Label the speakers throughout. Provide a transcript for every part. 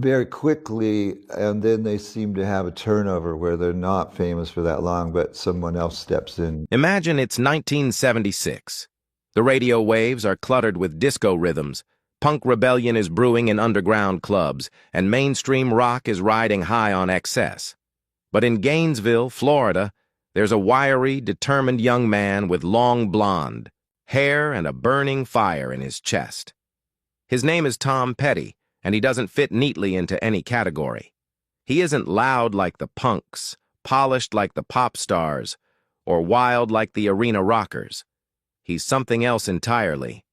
Speaker 1: very quickly, and then they seem to have a turnover where they're not famous for that long, but someone else steps in.
Speaker 2: Imagine it's 1976. The radio waves are cluttered with disco rhythms, punk rebellion is brewing in underground clubs, and mainstream rock is riding high on excess. But in Gainesville, Florida, there's a wiry, determined young man with long blonde hair and a burning fire in his chest. His name is Tom Petty, and he doesn't fit neatly into any category. He isn't loud like the punks, polished like the pop stars, or wild like the arena rockers. He's something else entirely.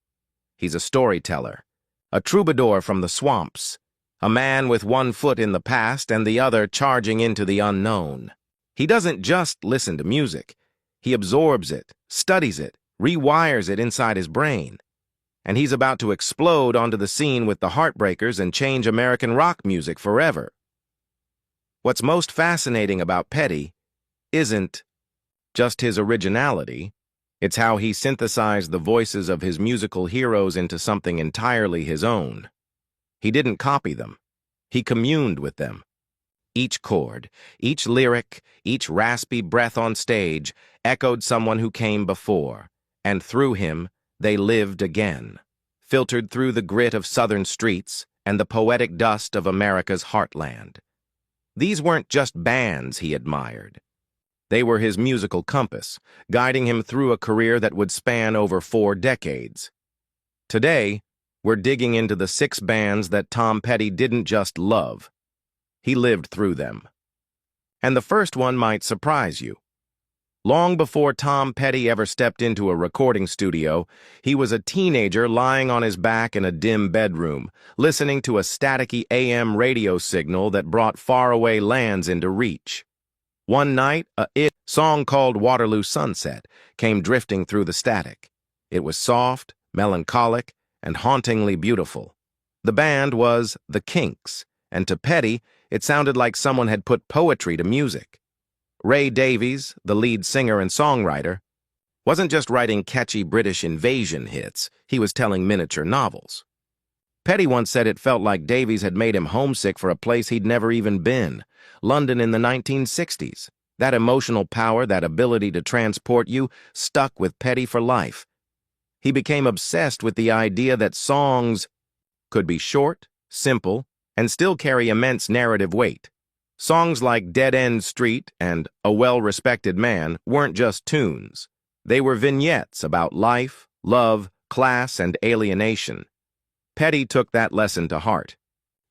Speaker 2: He's a storyteller, a troubadour from the swamps, a man with one foot in the past and the other charging into the unknown. He doesn't just listen to music. He absorbs it, studies it, rewires it inside his brain. And he's about to explode onto the scene with the Heartbreakers and change American rock music forever. What's most fascinating about Petty isn't just his originality, it's how he synthesized the voices of his musical heroes into something entirely his own. He didn't copy them. He communed with them. Each chord, each lyric, each raspy breath on stage echoed someone who came before, and through him, they lived again, filtered through the grit of southern streets and the poetic dust of America's heartland. These weren't just bands he admired. They were his musical compass, guiding him through a career that would span over 4 decades. Today, we're digging into the 6 bands that Tom Petty didn't just love. He lived through them. And the first one might surprise you. Long before Tom Petty ever stepped into a recording studio, he was a teenager lying on his back in a dim bedroom, listening to a staticky AM radio signal that brought faraway lands into reach. One night, a song called Waterloo Sunset came drifting through the static. It was soft, melancholic, and hauntingly beautiful. The band was The Kinks, and to Petty, it sounded like someone had put poetry to music. Ray Davies, the lead singer and songwriter, wasn't just writing catchy British invasion hits, he was telling miniature novels. Petty once said it felt like Davies had made him homesick for a place he'd never even been, London in the 1960s. That emotional power, that ability to transport you, stuck with Petty for life. He became obsessed with the idea that songs could be short, simple, and still carry immense narrative weight. Songs like Dead End Street and A Well-Respected Man weren't just tunes. They were vignettes about life, love, class, and alienation. Petty took that lesson to heart.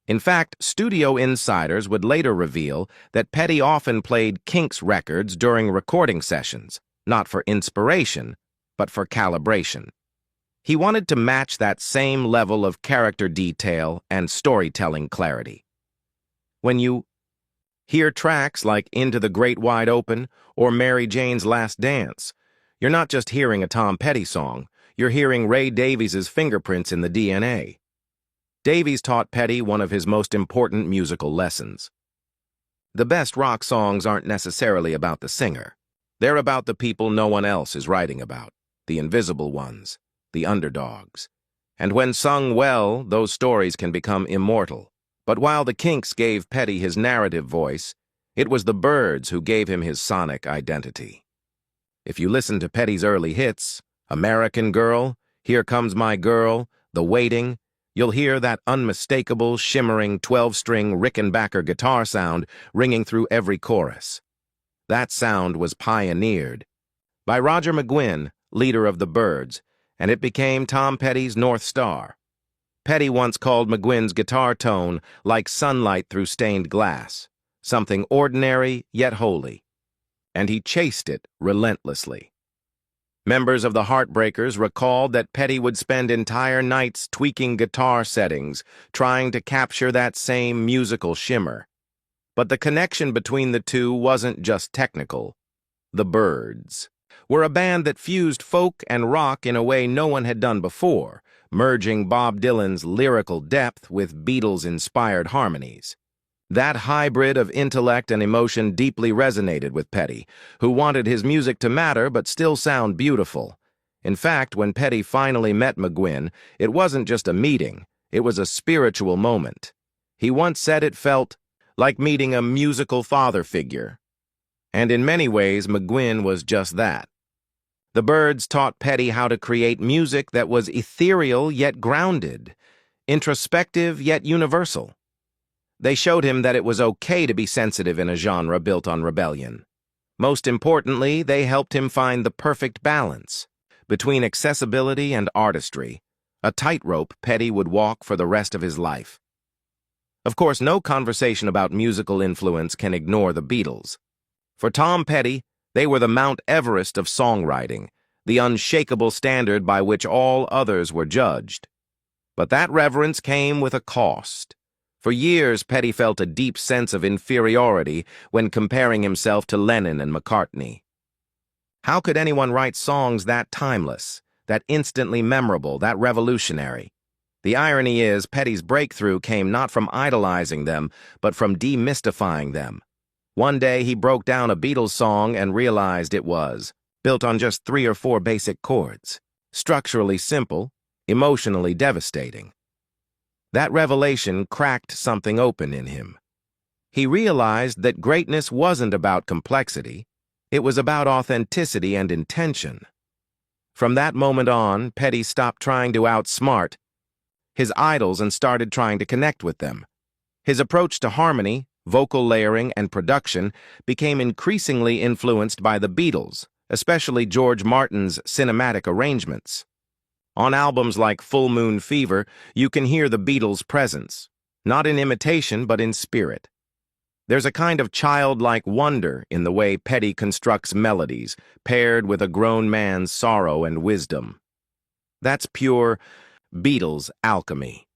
Speaker 2: In fact, studio insiders would later reveal that Petty often played Kinks records during recording sessions, not for inspiration, but for calibration. He wanted to match that same level of character detail and storytelling clarity. When you hear tracks like Into the Great Wide Open or Mary Jane's Last Dance, you're not just hearing a Tom Petty song, you're hearing Ray Davies' fingerprints in the DNA. Davies taught Petty one of his most important musical lessons. The best rock songs aren't necessarily about the singer. They're about the people no one else is writing about, the invisible ones, the underdogs. And when sung well, those stories can become immortal. But while the Kinks gave Petty his narrative voice, it was the Byrds who gave him his sonic identity. If you listen to Petty's early hits, American Girl, Here Comes My Girl, The Waiting, you'll hear that unmistakable, shimmering 12-string Rickenbacker guitar sound ringing through every chorus. That sound was pioneered by Roger McGuinn, leader of the Byrds, and it became Tom Petty's North Star. Petty once called McGuinn's guitar tone like sunlight through stained glass, something ordinary yet holy, and he chased it relentlessly. Members of the Heartbreakers recalled that Petty would spend entire nights tweaking guitar settings, trying to capture that same musical shimmer. But the connection between the two wasn't just technical. The Byrds were a band that fused folk and rock in a way no one had done before, merging Bob Dylan's lyrical depth with Beatles-inspired harmonies. That hybrid of intellect and emotion deeply resonated with Petty, who wanted his music to matter but still sound beautiful. In fact, when Petty finally met McGuinn, it wasn't just a meeting, it was a spiritual moment. He once said it felt like meeting a musical father figure. And in many ways, McGuinn was just that. The Byrds taught Petty how to create music that was ethereal yet grounded, introspective yet universal. They showed him that it was okay to be sensitive in a genre built on rebellion. Most importantly, they helped him find the perfect balance between accessibility and artistry, a tightrope Petty would walk for the rest of his life. Of course, no conversation about musical influence can ignore the Beatles. For Tom Petty, they were the Mount Everest of songwriting, the unshakable standard by which all others were judged. But that reverence came with a cost. For years, Petty felt a deep sense of inferiority when comparing himself to Lennon and McCartney. How could anyone write songs that timeless, that instantly memorable, that revolutionary? The irony is, Petty's breakthrough came not from idolizing them, but from demystifying them. One day, he broke down a Beatles song and realized it was built on just 3 or 4 basic chords, structurally simple, emotionally devastating. That revelation cracked something open in him. He realized that greatness wasn't about complexity, it was about authenticity and intention. From that moment on, Petty stopped trying to outsmart his idols and started trying to connect with them. His approach to harmony, vocal layering, and production became increasingly influenced by the Beatles, especially George Martin's cinematic arrangements. On albums like Full Moon Fever, you can hear the Beatles' presence, not in imitation but in spirit. There's a kind of childlike wonder in the way Petty constructs melodies, paired with a grown man's sorrow and wisdom. That's pure Beatles alchemy.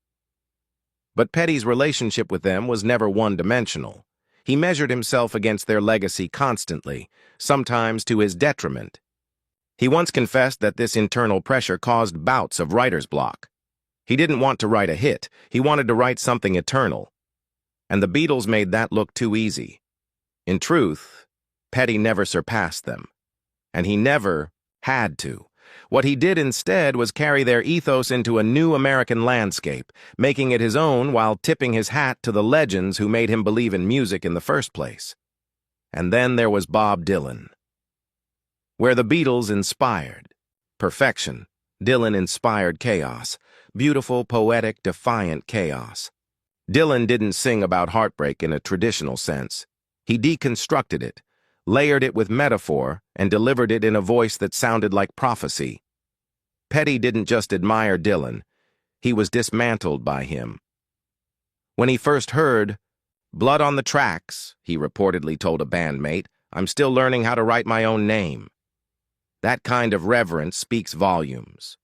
Speaker 2: But Petty's relationship with them was never one-dimensional. He measured himself against their legacy constantly, sometimes to his detriment. He once confessed that this internal pressure caused bouts of writer's block. He didn't want to write a hit, he wanted to write something eternal. And the Beatles made that look too easy. In truth, Petty never surpassed them. And he never had to. What he did instead was carry their ethos into a new American landscape, making it his own while tipping his hat to the legends who made him believe in music in the first place. And then there was Bob Dylan. Where the Beatles inspired perfection, Dylan inspired chaos, beautiful, poetic, defiant chaos. Dylan didn't sing about heartbreak in a traditional sense. He deconstructed it, layered it with metaphor, and delivered it in a voice that sounded like prophecy. Petty didn't just admire Dylan, he was dismantled by him. When he first heard "Blood on the Tracks," he reportedly told a bandmate, "I'm still learning how to write my own name." That kind of reverence speaks volumes.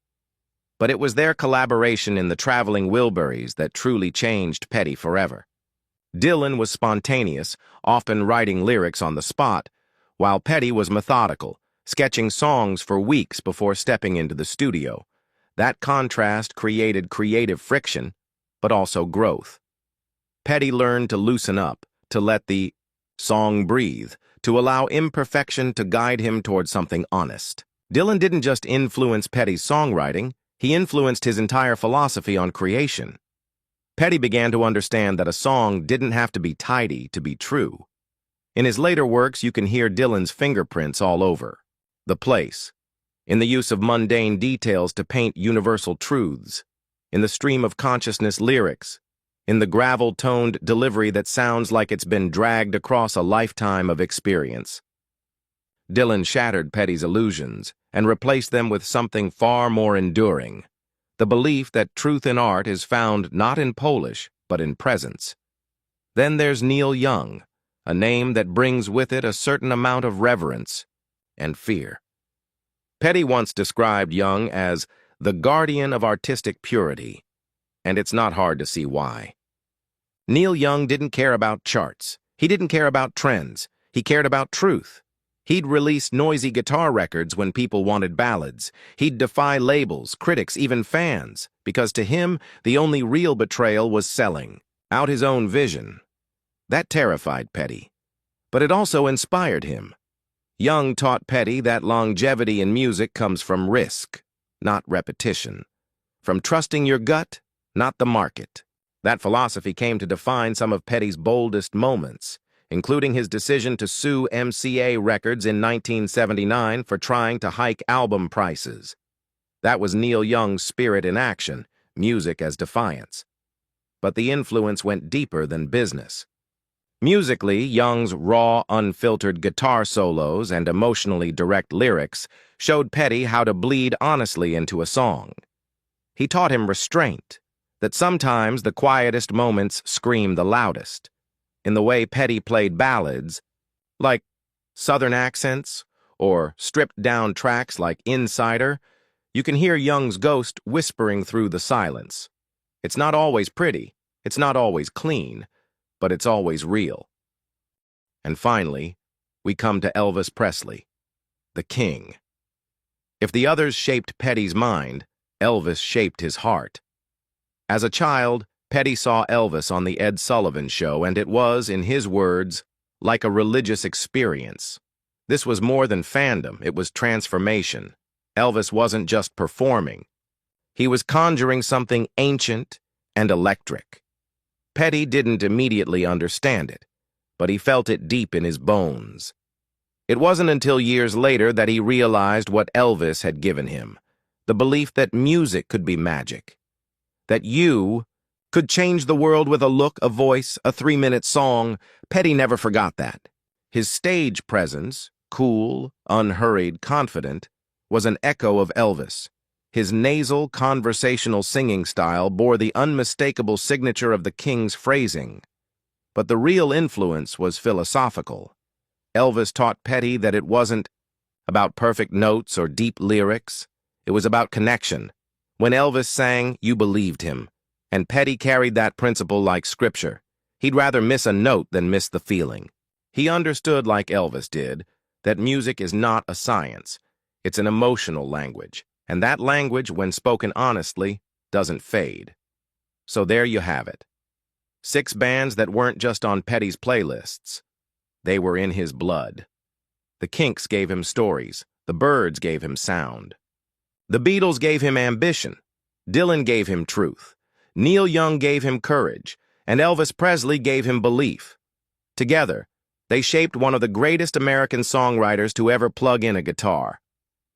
Speaker 2: But it was their collaboration in the Traveling Wilburys that truly changed Petty forever. Dylan was spontaneous, often writing lyrics on the spot, while Petty was methodical, sketching songs for weeks before stepping into the studio. That contrast created creative friction, but also growth. Petty learned to loosen up, to let the song breathe, to allow imperfection to guide him toward something honest. Dylan didn't just influence Petty's songwriting, he influenced his entire philosophy on creation. Petty began to understand that a song didn't have to be tidy to be true. In his later works, you can hear Dylan's fingerprints all over. The place, in the use of mundane details to paint universal truths, in the stream of consciousness lyrics, in the gravel-toned delivery that sounds like it's been dragged across a lifetime of experience. Dylan shattered Petty's illusions and replaced them with something far more enduring, the belief that truth in art is found not in polish, but in presence. Then there's Neil Young, a name that brings with it a certain amount of reverence and fear. Petty once described Young as the guardian of artistic purity, and it's not hard to see why. Neil Young didn't care about charts. He didn't care about trends. He cared about truth. He'd release noisy guitar records when people wanted ballads. He'd defy labels, critics, even fans, because to him, the only real betrayal was selling out his own vision. That terrified Petty, but it also inspired him. Young taught Petty that longevity in music comes from risk, not repetition, from trusting your gut, not the market. That philosophy came to define some of Petty's boldest moments, including his decision to sue MCA Records in 1979 for trying to hike album prices. That was Neil Young's spirit in action, music as defiance. But the influence went deeper than business. Musically, Young's raw, unfiltered guitar solos and emotionally direct lyrics showed Petty how to bleed honestly into a song. He taught him restraint, that sometimes the quietest moments scream the loudest. In the way Petty played ballads, like Southern Accents, or stripped-down tracks like Insider, you can hear Young's ghost whispering through the silence. It's not always pretty, it's not always clean, but it's always real. And finally, we come to Elvis Presley, the king. If the others shaped Petty's mind, Elvis shaped his heart. As a child, Petty saw Elvis on the Ed Sullivan Show, and it was, in his words, like a religious experience. This was more than fandom, it was transformation. Elvis wasn't just performing. He was conjuring something ancient and electric. Petty didn't immediately understand it, but he felt it deep in his bones. It wasn't until years later that he realized what Elvis had given him, the belief that music could be magic, that you could change the world with a look, a voice, a 3-minute song. Petty never forgot that. His stage presence, cool, unhurried, confident, was an echo of Elvis. His nasal, conversational singing style bore the unmistakable signature of the king's phrasing. But the real influence was philosophical. Elvis taught Petty that it wasn't about perfect notes or deep lyrics. It was about connection. When Elvis sang, you believed him. And Petty carried that principle like scripture. He'd rather miss a note than miss the feeling. He understood, like Elvis did, that music is not a science. It's an emotional language. And that language, when spoken honestly, doesn't fade. So there you have it. 6 bands that weren't just on Petty's playlists. They were in his blood. The Kinks gave him stories. The Byrds gave him sound. The Beatles gave him ambition. Dylan gave him truth. Neil Young gave him courage. And Elvis Presley gave him belief. Together, they shaped one of the greatest American songwriters to ever plug in a guitar.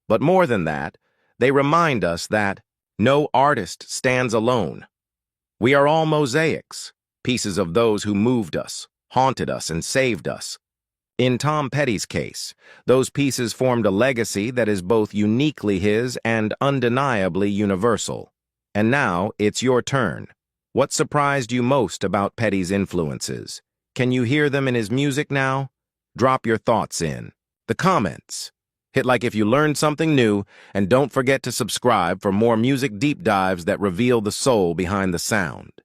Speaker 2: But more than that, they remind us that no artist stands alone. We are all mosaics, pieces of those who moved us, haunted us, and saved us. In Tom Petty's case, those pieces formed a legacy that is both uniquely his and undeniably universal. And now, it's your turn. What surprised you most about Petty's influences? Can you hear them in his music now? Drop your thoughts in the comments. Hit like if you learned something new, and don't forget to subscribe for more music deep dives that reveal the soul behind the sound.